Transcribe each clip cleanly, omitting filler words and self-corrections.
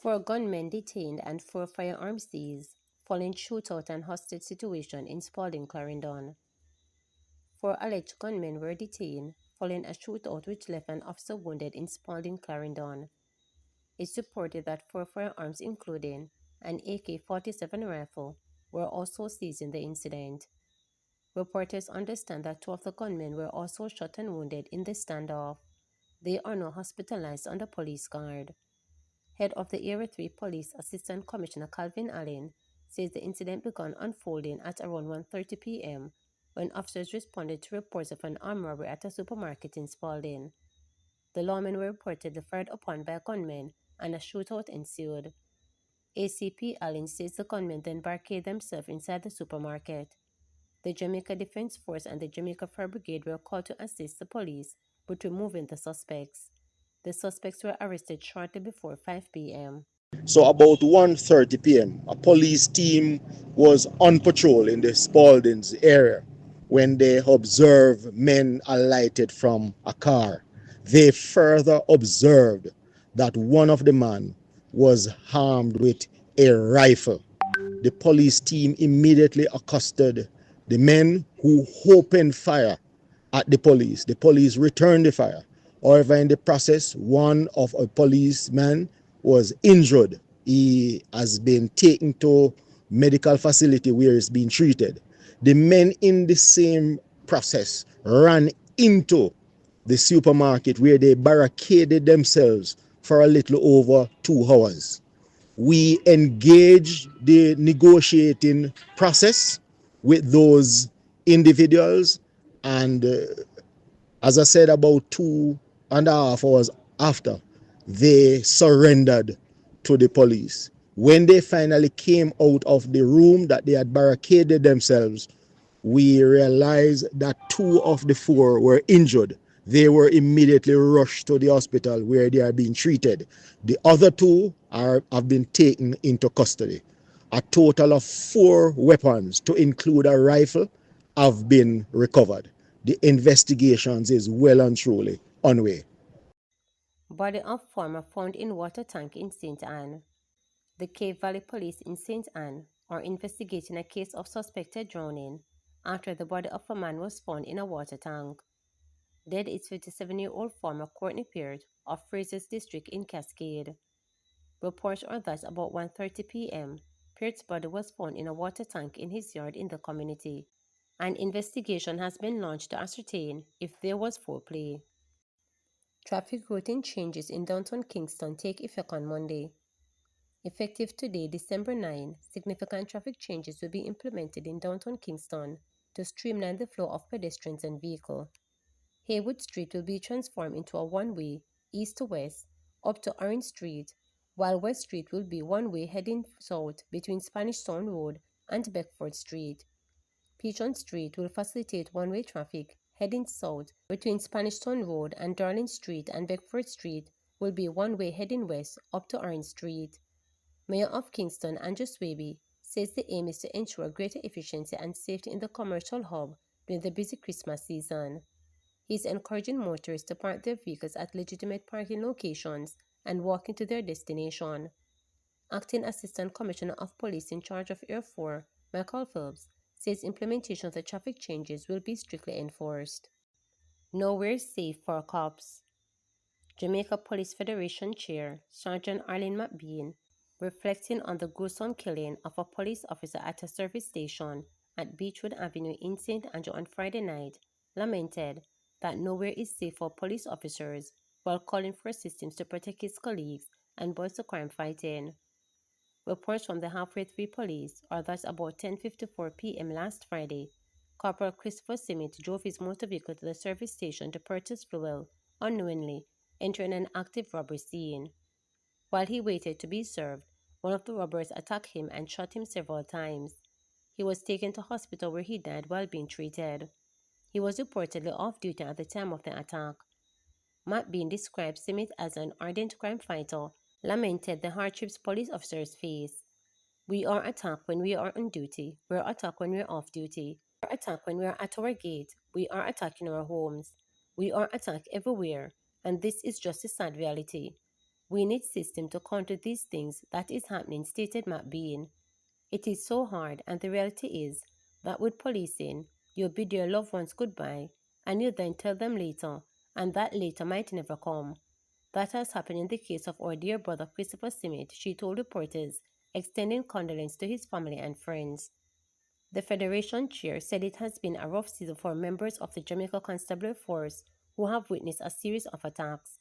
Four gunmen detained and four firearms seized following shootout and hostage situation in Spalding, Clarendon. Four alleged gunmen were detained following a shootout which left an officer wounded in Spalding, Clarendon. It's reported that four firearms, including an AK-47 rifle, were also seized in the incident. Reporters understand that two of the gunmen were also shot and wounded in the standoff. They are now hospitalized under police guard. Head of the Area 3 Police Assistant Commissioner Calvin Allen says the incident began unfolding at around 1:30 p.m. when officers responded to reports of an armed robbery at a supermarket in Spalding. The lawmen were reportedly fired upon by gunmen and a shootout ensued. ACP Allen says the gunmen then barricaded themselves inside the supermarket. The Jamaica Defense Force and the Jamaica Fire Brigade were called to assist the police with removing the suspects. The suspects were arrested shortly before 5 p.m. So about 1:30 p.m., a police team was on patrol in the Spalding's area when they observed men alighted from a car. They further observed that one of the men was armed with a rifle. The police team immediately accosted the men who opened fire at the police. The police returned the fire. However, in the process, one of a policeman was injured. He has been taken to medical facility where he's being treated. The men in the same process ran into the supermarket where they barricaded themselves for a little over 2 hours. We engaged the negotiating process with those individuals, and as I said, about 2.5 hours after, they surrendered to the police. When they finally came out of the room that they had barricaded themselves, we realized that 2 of the 4 were injured. They were immediately rushed to the hospital where they are being treated. The other 2 have been taken into custody. A total of 4 weapons, to include a rifle, have been recovered. The investigations is well and truly on way. Body of former found in water tank in St. Anne. The Cape Valley Police in St. Anne are investigating a case of suspected drowning after the body of a man was found in a water tank. Dead is 57-year-old former Courtney Peart of Fraser's district in Cascade. Reports are that about 1:30 p.m., Peart's body was found in a water tank in his yard in the community. An investigation has been launched to ascertain if there was foul play. Traffic routing changes in downtown Kingston take effect on Monday. Effective today, December 9, significant traffic changes will be implemented in downtown Kingston to streamline the flow of pedestrians and vehicles. Haywood Street will be transformed into a one-way, east to west, up to Orange Street, while West Street will be one-way heading south between Spanish Town Road and Beckford Street. Pigeon Street will facilitate one-way traffic heading south between Spanish Town Road and Darling Street, and Beckford Street will be one-way heading west up to Orange Street. Mayor of Kingston, Andrew Swaby, says the aim is to ensure greater efficiency and safety in the commercial hub during the busy Christmas season. He is encouraging motorists to park their vehicles at legitimate parking locations and walk into their destination. Acting Assistant Commissioner of Police in charge of Area 4, Michael Phelps, says implementation of the traffic changes will be strictly enforced. Nowhere safe for cops. Jamaica Police Federation Chair Sergeant Arlene McBean, reflecting on the gruesome killing of a police officer at a service station at Beechwood Avenue in St. Andrew on Friday night, lamented that nowhere is safe for police officers, while calling for systems to protect his colleagues and voice the crime fighting. Reports from the Halfway 3 Police are that about 10:54 p.m. last Friday, Corporal Christopher Simmet drove his motor vehicle to the service station to purchase fuel, unknowingly entering an active robbery scene. While he waited to be served, one of the robbers attacked him and shot him several times. He was taken to hospital where he died while being treated. He was reportedly off duty at the time of the attack. Matt Bean described Simmet as an ardent crime fighter, lamented the hardships police officers face. We are attacked when we are on duty. We're attacked when we're off duty. We're attacked when we're at our gate. We are attacked in our homes. We are attacked everywhere. And this is just a sad reality. We need system to counter these things that is happening, stated Matt Bean. It is so hard, and the reality is that with policing, you bid your loved ones goodbye, and you then tell them later, and that later might never come. That has happened in the case of our dear brother Christopher Simmet, she told reporters, extending condolence to his family and friends. The Federation chair said it has been a rough season for members of the Jamaica Constabulary Force who have witnessed a series of attacks.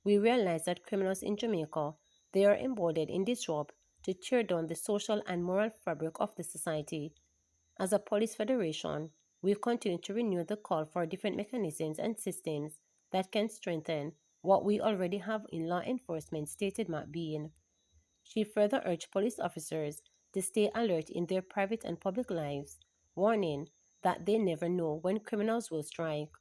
We realize that criminals in Jamaica, they are embodied in this job to tear down the social and moral fabric of the society. As a police federation, we continue to renew the call for different mechanisms and systems that can strengthen what we already have in law enforcement, stated Matt Bean. She further urged police officers to stay alert in their private and public lives, warning that they never know when criminals will strike.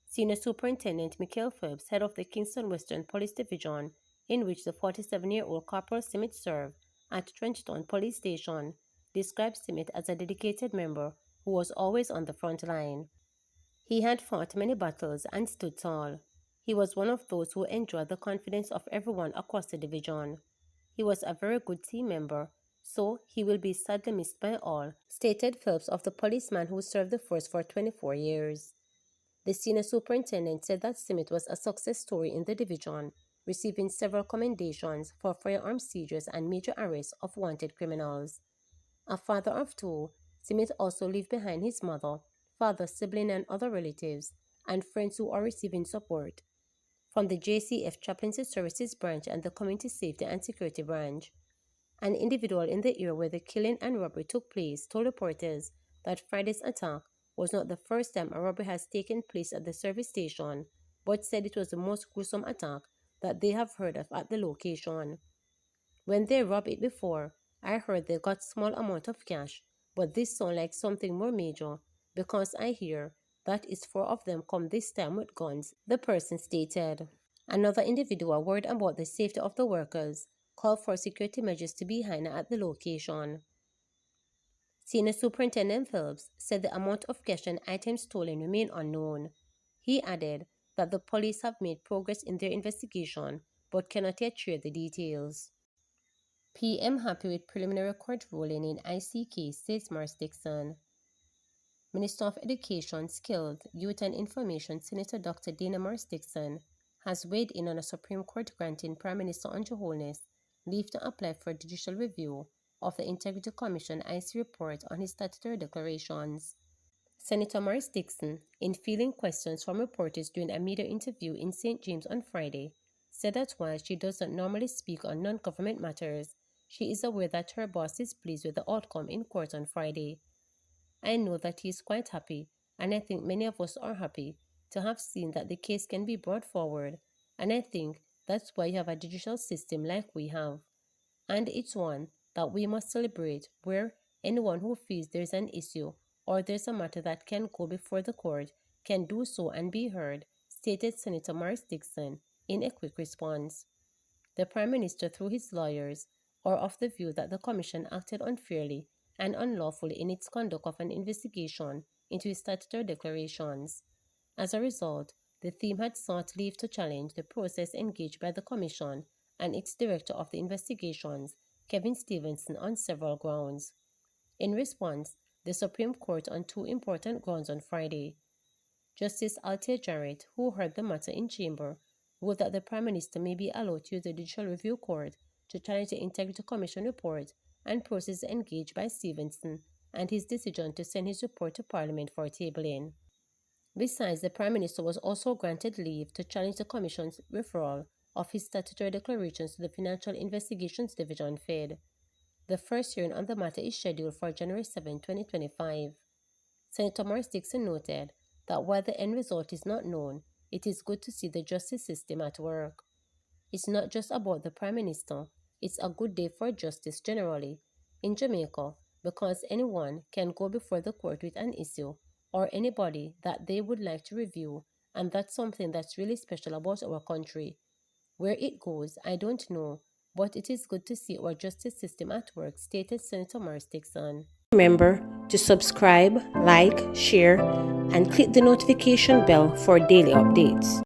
Senior Superintendent Michael Phelps, head of the Kingston Western Police Division, in which the 47-year-old Corporal Simmet served at Trenchtown Police Station, described Simmet as a dedicated member who was always on the front line. He had fought many battles and stood tall. He was one of those who enjoyed the confidence of everyone across the division. He was a very good team member, so he will be sadly missed by all, stated Phelps of the policeman who served the force for 24 years. The senior superintendent said that Simmet was a success story in the division, receiving several commendations for firearm seizures and major arrests of wanted criminals. A father of two, Simmet also left behind his mother, father, sibling, and other relatives, and friends who are receiving support from the JCF Chaplaincy Services Branch and the Community Safety and Security Branch. An individual in the area where the killing and robbery took place told reporters that Friday's attack was not the first time a robbery has taken place at the service station, but said it was the most gruesome attack that they have heard of at the location. When they robbed it before, I heard they got small amount of cash, but this sounds like something more major because I hear that is four of them come this time with guns, the person stated. Another individual worried about the safety of the workers called for security measures to be higher at the location. Senior Superintendent Phelps said the amount of cash and items stolen remain unknown. He added that the police have made progress in their investigation but cannot yet share the details. PM happy with preliminary court ruling in IC case, says Mars Dixon. Minister of Education, Skills, Youth and Information, Senator Dr. Dana Mars Dixon, has weighed in on a Supreme Court granting Prime Minister Andrew Holness leave to apply for judicial review of the Integrity Commission IC report on his statutory declarations. Senator Mars Dixon, in fielding questions from reporters during a media interview in St. James on Friday, said that while she doesn't normally speak on non-government matters, she is aware that her boss is pleased with the outcome in court on Friday. I know that he is quite happy, and I think many of us are happy to have seen that the case can be brought forward, and I think that's why you have a judicial system like we have. And it's one that we must celebrate, where anyone who feels there's an issue or there's a matter that can go before the court can do so and be heard, stated Senator Maurice Dixon in a quick response. The Prime Minister, through his lawyers, are of the view that the Commission acted unfairly and unlawfully in its conduct of an investigation into his statutory declarations. As a result, the theme had sought leave to challenge the process engaged by the Commission and its director of the investigations, Kevin Stevenson, on several grounds. In response, the Supreme Court on two important grounds on Friday. Justice Althea Jarrett, who heard the matter in chamber, ruled that the Prime Minister may be allowed to use the Judicial Review Court to challenge the Integrity Commission report and process engaged by Stevenson and his decision to send his report to Parliament for tabling. Besides, the Prime Minister was also granted leave to challenge the Commission's referral of his statutory declarations to the Financial Investigations Division (FID). The first hearing on the matter is scheduled for January 7, 2025. Senator Maurice Dixon noted that while the end result is not known, it is good to see the justice system at work. It's not just about the Prime Minister, it's a good day for justice generally in Jamaica because anyone can go before the court with an issue or anybody that they would like to review, and that's something that's really special about our country. Where it goes, I don't know, but it is good to see our justice system at work, stated Senator Morris Dixon. Remember to subscribe, like, share, and click the notification bell for daily updates.